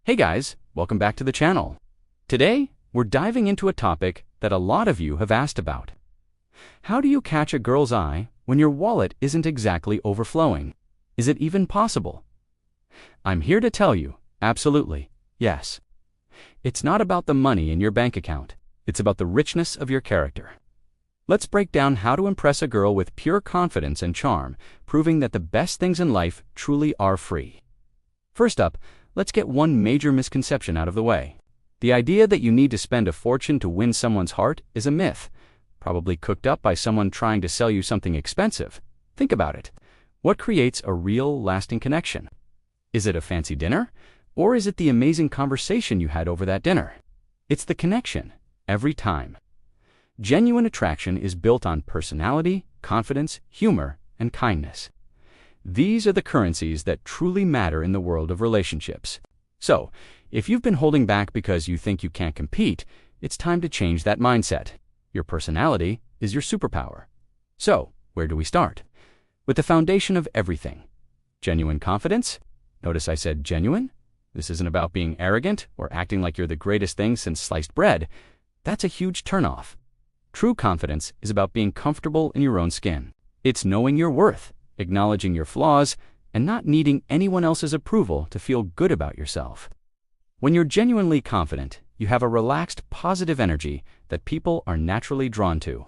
Hey guys, welcome back to the channel. Today, we're diving into a topic that a lot of you have asked about. How do you catch a girl's eye when your wallet isn't exactly overflowing? Is it even possible? I'm here to tell you, absolutely, yes. It's not about the money in your bank account. It's about the richness of your character. Let's break down how to impress a girl with pure confidence and charm, proving that the best things in life truly are free. First up, let's get one major misconception out of the way. The idea that you need to spend a fortune to win someone's heart is a myth, probably cooked up by someone trying to sell you something expensive. Think about it. What creates a real, lasting connection? Is it a fancy dinner? Or is it the amazing conversation you had over that dinner? It's the connection, every time. Genuine attraction is built on personality, confidence, humor, and kindness. These are the currencies that truly matter in the world of relationships. So, if you've been holding back because you think you can't compete, it's time to change that mindset. Your personality is your superpower. So, where do we start? With the foundation of everything. Genuine confidence? Notice I said genuine? This isn't about being arrogant or acting like you're the greatest thing since sliced bread. That's a huge turnoff. True confidence is about being comfortable in your own skin. It's knowing your worth, acknowledging your flaws, and not needing anyone else's approval to feel good about yourself. When you're genuinely confident, you have a relaxed, positive energy that people are naturally drawn to.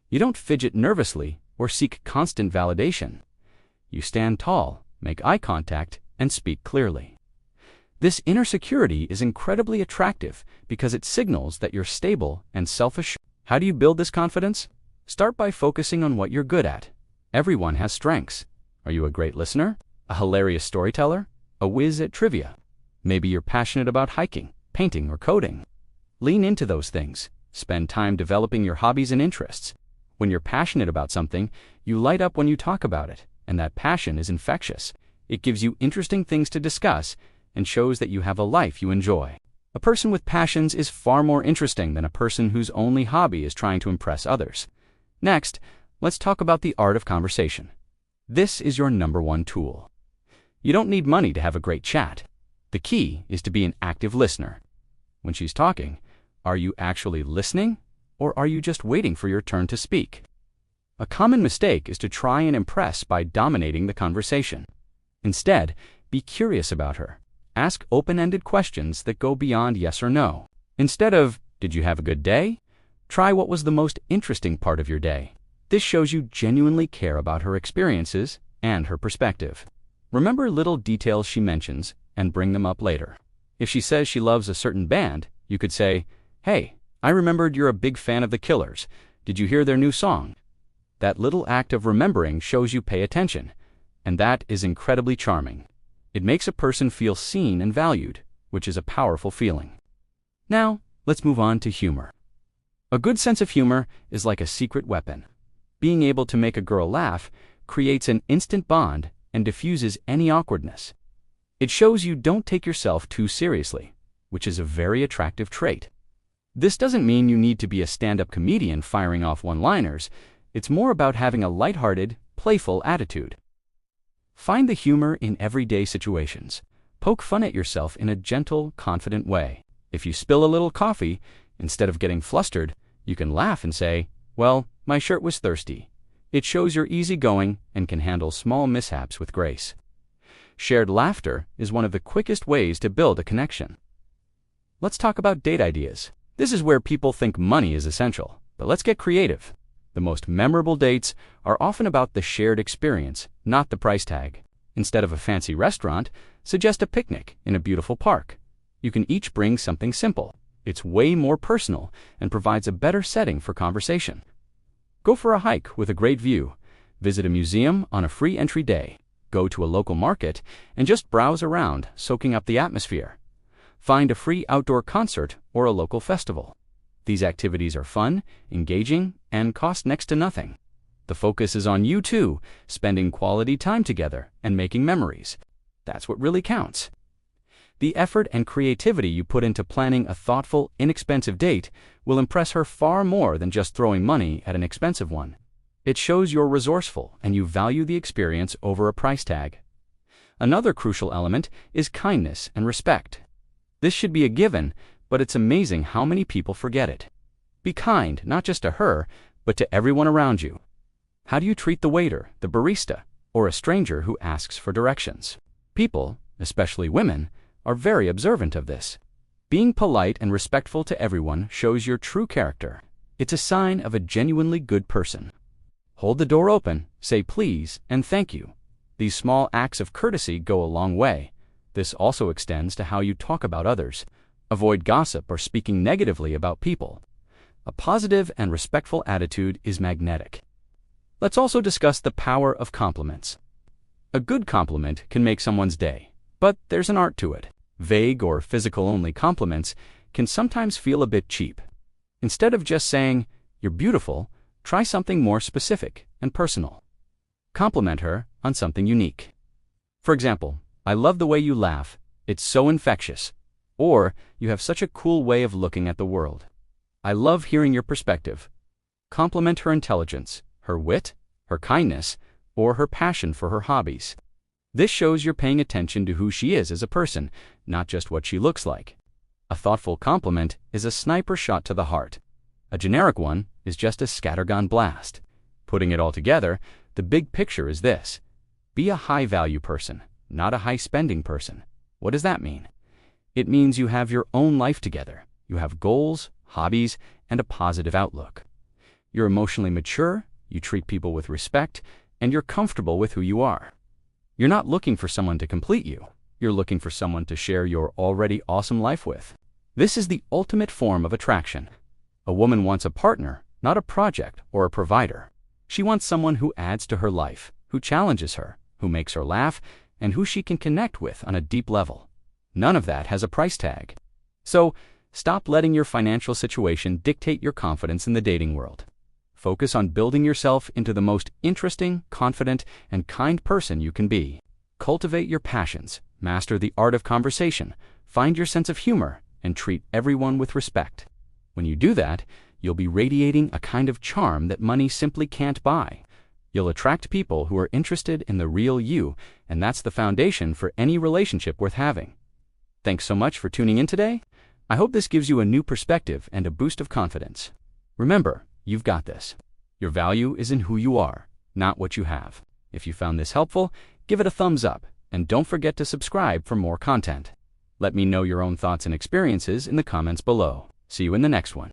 You don't fidget nervously or seek constant validation. You stand tall, make eye contact, and speak clearly. This inner security is incredibly attractive because it signals that you're stable and self-assured. How do you build this confidence? Start by focusing on what you're good at. Everyone has strengths. Are you a great listener? A hilarious storyteller? A whiz at trivia? Maybe you're passionate about hiking, painting, or coding. Lean into those things. Spend time developing your hobbies and interests. When you're passionate about something, you light up when you talk about it, and that passion is infectious. It gives you interesting things to discuss and shows that you have a life you enjoy. A person with passions is far more interesting than a person whose only hobby is trying to impress others. Next, let's talk about the art of conversation. This is your #1 tool. You don't need money to have a great chat. The key is to be an active listener. When she's talking, are you actually listening, or are you just waiting for your turn to speak? A common mistake is to try and impress by dominating the conversation. Instead, be curious about her. Ask open-ended questions that go beyond yes or no. Instead of, "Did you have a good day?" try, "What was the most interesting part of your day?" This shows you genuinely care about her experiences and her perspective. Remember little details she mentions and bring them up later. If she says she loves a certain band, you could say, "Hey, I remembered you're a big fan of the Killers. Did you hear their new song?" That little act of remembering shows you pay attention, and that is incredibly charming. It makes a person feel seen and valued, which is a powerful feeling. Now, let's move on to humor. A good sense of humor is like a secret weapon. Being able to make a girl laugh creates an instant bond and diffuses any awkwardness. It shows you don't take yourself too seriously, which is a very attractive trait. This doesn't mean you need to be a stand-up comedian firing off one-liners. It's more about having a lighthearted, playful attitude. Find the humor in everyday situations. Poke fun at yourself in a gentle, confident way. If you spill a little coffee, instead of getting flustered, you can laugh and say, "Well, my shirt was thirsty." It shows you're easygoing and can handle small mishaps with grace. Shared laughter is one of the quickest ways to build a connection. Let's talk about date ideas. This is where people think money is essential, but let's get creative. The most memorable dates are often about the shared experience, not the price tag. Instead of a fancy restaurant, suggest a picnic in a beautiful park. You can each bring something simple. It's way more personal and provides a better setting for conversation. Go for a hike with a great view. Visit a museum on a free entry day. Go to a local market and just browse around, soaking up the atmosphere. Find a free outdoor concert or a local festival. These activities are fun, engaging, and cost next to nothing. The focus is on you two, spending quality time together and making memories. That's what really counts. The effort and creativity you put into planning a thoughtful, inexpensive date will impress her far more than just throwing money at an expensive one. It shows you're resourceful and you value the experience over a price tag. Another crucial element is kindness and respect. This should be a given, but it's amazing how many people forget it. Be kind, not just to her, but to everyone around you. How do you treat the waiter, the barista, or a stranger who asks for directions? People, especially women, are very observant of this. Being polite and respectful to everyone shows your true character. It's a sign of a genuinely good person. Hold the door open, say please and thank you. These small acts of courtesy go a long way. This also extends to how you talk about others. Avoid gossip or speaking negatively about people. A positive and respectful attitude is magnetic. Let's also discuss the power of compliments. A good compliment can make someone's day, but there's an art to it. Vague or physical-only compliments can sometimes feel a bit cheap. Instead of just saying, "You're beautiful," try something more specific and personal. Compliment her on something unique. For example, "I love the way you laugh. It's so infectious." Or, "You have such a cool way of looking at the world. I love hearing your perspective." Compliment her intelligence, her wit, her kindness, or her passion for her hobbies. This shows you're paying attention to who she is as a person, not just what she looks like. A thoughtful compliment is a sniper shot to the heart. A generic one is just a scattergun blast. Putting it all together, the big picture is this: be a high-value person, not a high-spending person. What does that mean? It means you have your own life together. You have goals, hobbies, and a positive outlook. You're emotionally mature, you treat people with respect, and you're comfortable with who you are. You're not looking for someone to complete you. You're looking for someone to share your already awesome life with. This is the ultimate form of attraction. A woman wants a partner, not a project or a provider. She wants someone who adds to her life, who challenges her, who makes her laugh, and who she can connect with on a deep level. None of that has a price tag. So, stop letting your financial situation dictate your confidence in the dating world. Focus on building yourself into the most interesting, confident, and kind person you can be. Cultivate your passions, master the art of conversation, find your sense of humor, and treat everyone with respect. When you do that, you'll be radiating a kind of charm that money simply can't buy. You'll attract people who are interested in the real you, and that's the foundation for any relationship worth having. Thanks so much for tuning in today. I hope this gives you a new perspective and a boost of confidence. Remember, you've got this. Your value is in who you are, not what you have. If you found this helpful, give it a thumbs up, and don't forget to subscribe for more content. Let me know your own thoughts and experiences in the comments below. See you in the next one.